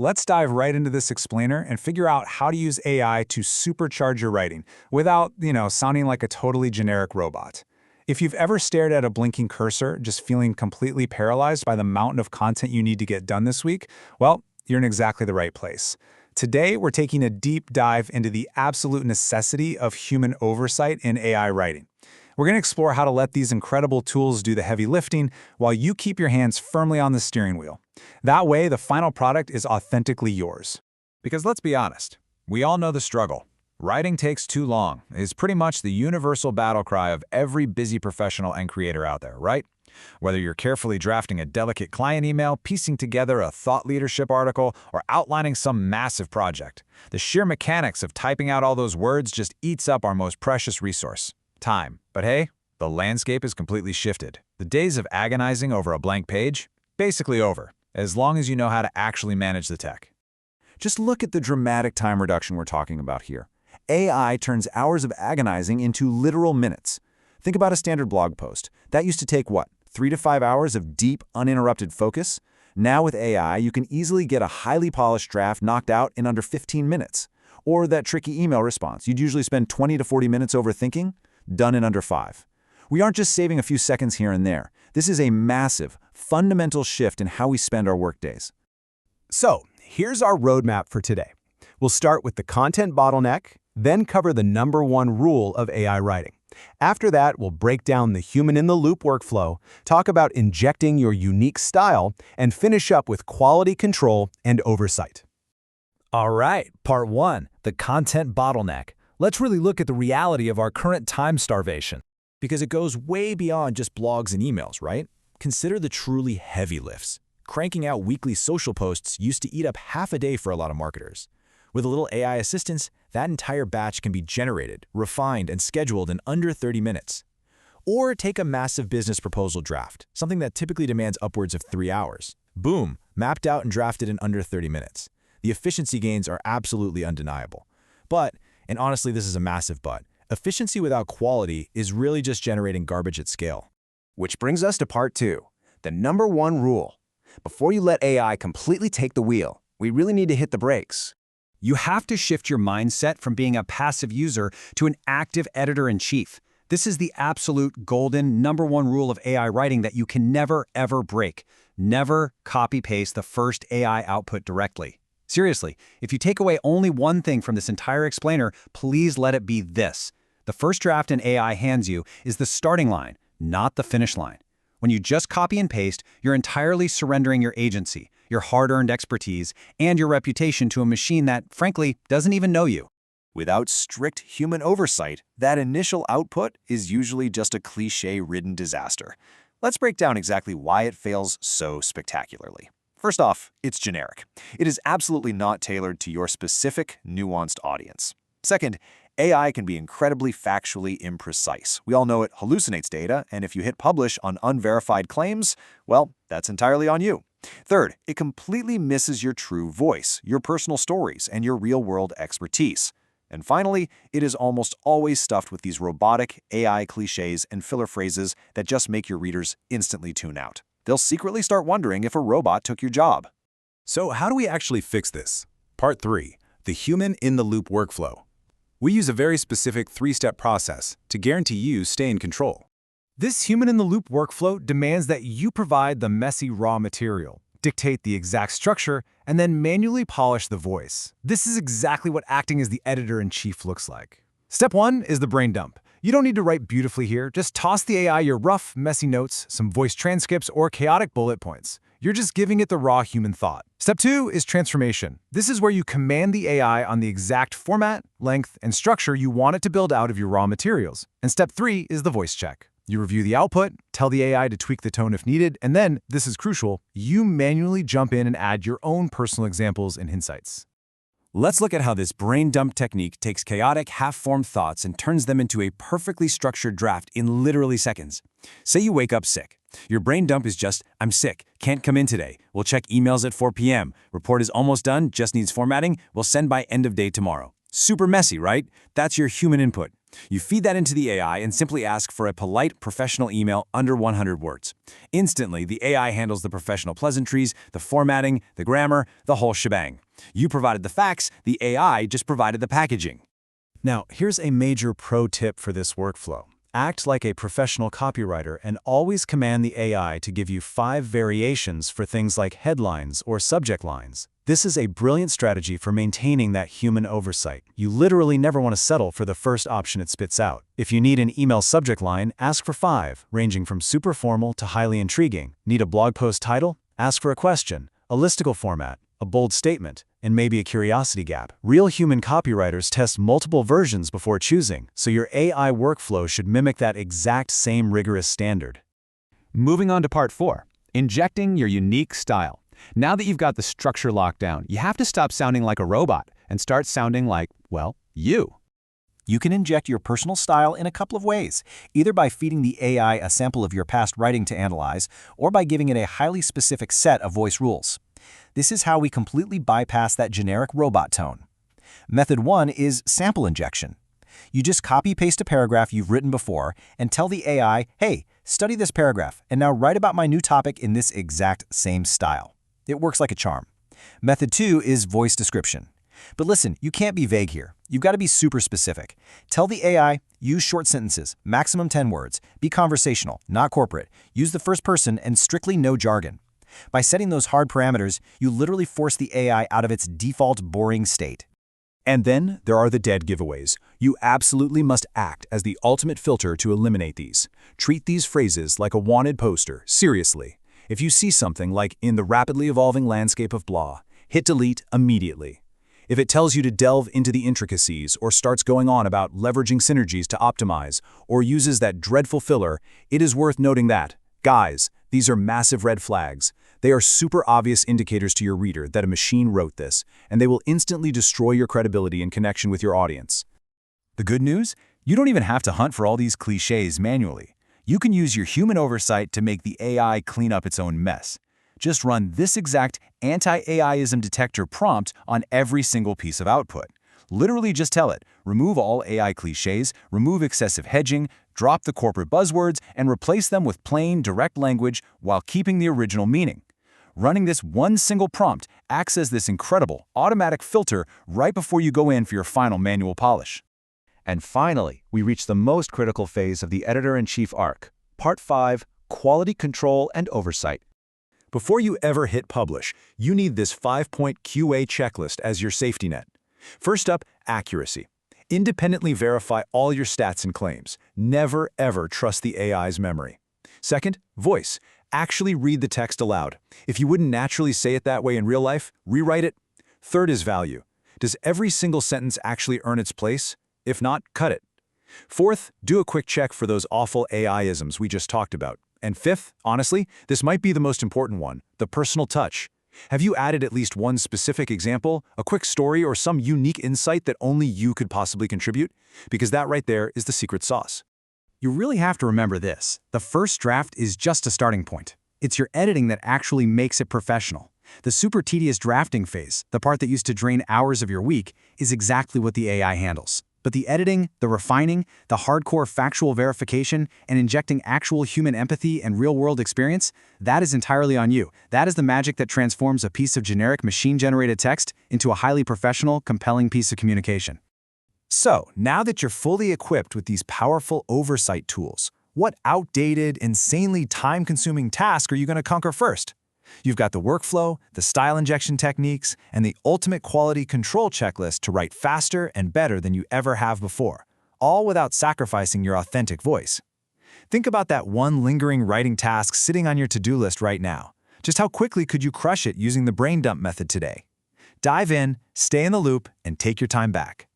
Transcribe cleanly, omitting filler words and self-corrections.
let's dive right into this explainer and figure out how to use AI to supercharge your writing without, sounding like a totally generic robot. If you've ever stared at a blinking cursor, just feeling completely paralyzed by the mountain of content you need to get done this week, well, you're in exactly the right place. Today, we're taking a deep dive into the absolute necessity of human oversight in AI writing. We're going to explore how to let these incredible tools do the heavy lifting while you keep your hands firmly on the steering wheel. That way, the final product is authentically yours. Because let's be honest, we all know the struggle. Writing takes too long is pretty much the universal battle cry of every busy professional and creator out there, right? Whether you're carefully drafting a delicate client email, piecing together a thought leadership article, or outlining some massive project, the sheer mechanics of typing out all those words just eats up our most precious resource, time. But hey, the landscape is completely shifted. The days of agonizing over a blank page? Basically over, as long as you know how to actually manage the tech. Just look at the dramatic time reduction we're talking about here. AI turns hours of agonizing into literal minutes. Think about a standard blog post. That used to take, 3 to 5 hours of deep, uninterrupted focus? Now with AI, you can easily get a highly polished draft knocked out in under 15 minutes. Or that tricky email response you'd usually spend 20 to 40 minutes overthinking? Done in under 5. We aren't just saving a few seconds here and there. This is a massive, fundamental shift in how we spend our workdays. So, here's our roadmap for today. We'll start with the content bottleneck, then cover the #1 rule of AI writing. After that, we'll break down the human-in-the-loop workflow, talk about injecting your unique style, and finish up with quality control and oversight. All right, part 1, the content bottleneck. Let's really look at the reality of our current time starvation, because it goes way beyond just blogs and emails, right? Consider the truly heavy lifts. Cranking out weekly social posts used to eat up half a day for a lot of marketers. With a little AI assistance, that entire batch can be generated, refined, and scheduled in under 30 minutes. Or take a massive business proposal draft, something that typically demands upwards of 3 hours. Boom, mapped out and drafted in under 30 minutes. The efficiency gains are absolutely undeniable. But, and honestly this is a massive but, efficiency without quality is really just generating garbage at scale. Which brings us to part 2, the #1 rule. Before you let AI completely take the wheel, we really need to hit the brakes. You have to shift your mindset from being a passive user to an active editor-in-chief. This is the absolute golden #1 rule of AI writing that you can never, ever break. Never copy-paste the first AI output directly. Seriously, if you take away only one thing from this entire explainer, please let it be this. The first draft an AI hands you is the starting line, not the finish line. When you just copy and paste, you're entirely surrendering your agency, your hard-earned expertise, and your reputation to a machine that, frankly, doesn't even know you. Without strict human oversight, that initial output is usually just a cliché-ridden disaster. Let's break down exactly why it fails so spectacularly. First off, it's generic. It is absolutely not tailored to your specific, nuanced audience. Second, AI can be incredibly factually imprecise. We all know it hallucinates data, and if you hit publish on unverified claims, well, that's entirely on you. Third, it completely misses your true voice, your personal stories, and your real-world expertise. And finally, it is almost always stuffed with these robotic AI cliches and filler phrases that just make your readers instantly tune out. They'll secretly start wondering if a robot took your job. So how do we actually fix this? Part 3, the human-in-the-loop workflow. We use a very specific 3-step process to guarantee you stay in control. This human-in-the-loop workflow demands that you provide the messy raw material, dictate the exact structure, and then manually polish the voice. This is exactly what acting as the editor-in-chief looks like. Step 1 is the brain dump. You don't need to write beautifully here. Just toss the AI your rough, messy notes, some voice transcripts, or chaotic bullet points. You're just giving it the raw human thought. Step 2 is transformation. This is where you command the AI on the exact format, length, and structure you want it to build out of your raw materials. And step 3 is the voice check. You review the output, tell the AI to tweak the tone if needed, and then, this is crucial, you manually jump in and add your own personal examples and insights. Let's look at how this brain dump technique takes chaotic, half-formed thoughts and turns them into a perfectly structured draft in literally seconds. Say you wake up sick. Your brain dump is just, I'm sick, can't come in today. We'll check emails at 4 p.m. Report is almost done, just needs formatting. We'll send by end of day tomorrow. Super messy, right? That's your human input. You feed that into the AI and simply ask for a polite, professional email under 100 words. Instantly, the AI handles the professional pleasantries, the formatting, the grammar, the whole shebang. You provided the facts, the AI just provided the packaging. Now, here's a major pro tip for this workflow. Act like a professional copywriter and always command the AI to give you 5 variations for things like headlines or subject lines. This is a brilliant strategy for maintaining that human oversight. You literally never want to settle for the first option it spits out. If you need an email subject line, ask for 5, ranging from super formal to highly intriguing. Need a blog post title? Ask for a question, a listicle format, a bold statement, and maybe a curiosity gap. Real human copywriters test multiple versions before choosing, so your AI workflow should mimic that exact same rigorous standard. Moving on to part 4, injecting your unique style. Now that you've got the structure locked down, you have to stop sounding like a robot and start sounding like, well, you. You can inject your personal style in a couple of ways, either by feeding the AI a sample of your past writing to analyze, or by giving it a highly specific set of voice rules. This is how we completely bypass that generic robot tone. Method 1 is sample injection. You just copy-paste a paragraph you've written before and tell the AI, hey, study this paragraph and now write about my new topic in this exact same style. It works like a charm. Method 2 is voice description. But listen, you can't be vague here. You've got to be super specific. Tell the AI, use short sentences, maximum 10 words, be conversational, not corporate, use the first person, and strictly no jargon. By setting those hard parameters, you literally force the AI out of its default boring state. And then there are the dead giveaways. You absolutely must act as the ultimate filter to eliminate these. Treat these phrases like a wanted poster, seriously. If you see something like in the rapidly evolving landscape of blah, hit delete immediately. If it tells you to delve into the intricacies or starts going on about leveraging synergies to optimize or uses that dreadful filler, it is worth noting that, guys, these are massive red flags. They are super obvious indicators to your reader that a machine wrote this, and they will instantly destroy your credibility and connection with your audience. The good news? You don't even have to hunt for all these cliches manually. You can use your human oversight to make the AI clean up its own mess. Just run this exact anti-AIism detector prompt on every single piece of output. Literally just tell it, remove all AI cliches, remove excessive hedging, drop the corporate buzzwords, and replace them with plain, direct language while keeping the original meaning. Running this one single prompt acts as this incredible, automatic filter right before you go in for your final manual polish. And finally, we reach the most critical phase of the editor-in-chief arc. Part 5, quality control and oversight. Before you ever hit publish, you need this 5-point QA checklist as your safety net. First up, accuracy. Independently verify all your stats and claims. Never, ever trust the AI's memory. Second, voice. Actually read the text aloud. If you wouldn't naturally say it that way in real life, rewrite it. Third is value. Does every single sentence actually earn its place? If not, cut it. Fourth, do a quick check for those awful AIisms we just talked about. And fifth, honestly, this might be the most important one, the personal touch. Have you added at least one specific example, a quick story, or some unique insight that only you could possibly contribute? Because that right there is the secret sauce. You really have to remember this. The first draft is just a starting point. It's your editing that actually makes it professional. The super tedious drafting phase, the part that used to drain hours of your week, is exactly what the AI handles. But the editing, the refining, the hardcore factual verification, and injecting actual human empathy and real-world experience, that is entirely on you. That is the magic that transforms a piece of generic machine-generated text into a highly professional, compelling piece of communication. So, now that you're fully equipped with these powerful oversight tools, what outdated, insanely time-consuming task are you going to conquer first? You've got the workflow, the style injection techniques, and the ultimate quality control checklist to write faster and better than you ever have before, all without sacrificing your authentic voice. Think about that one lingering writing task sitting on your to-do list right now. Just how quickly could you crush it using the brain dump method today? Dive in, stay in the loop, and take your time back.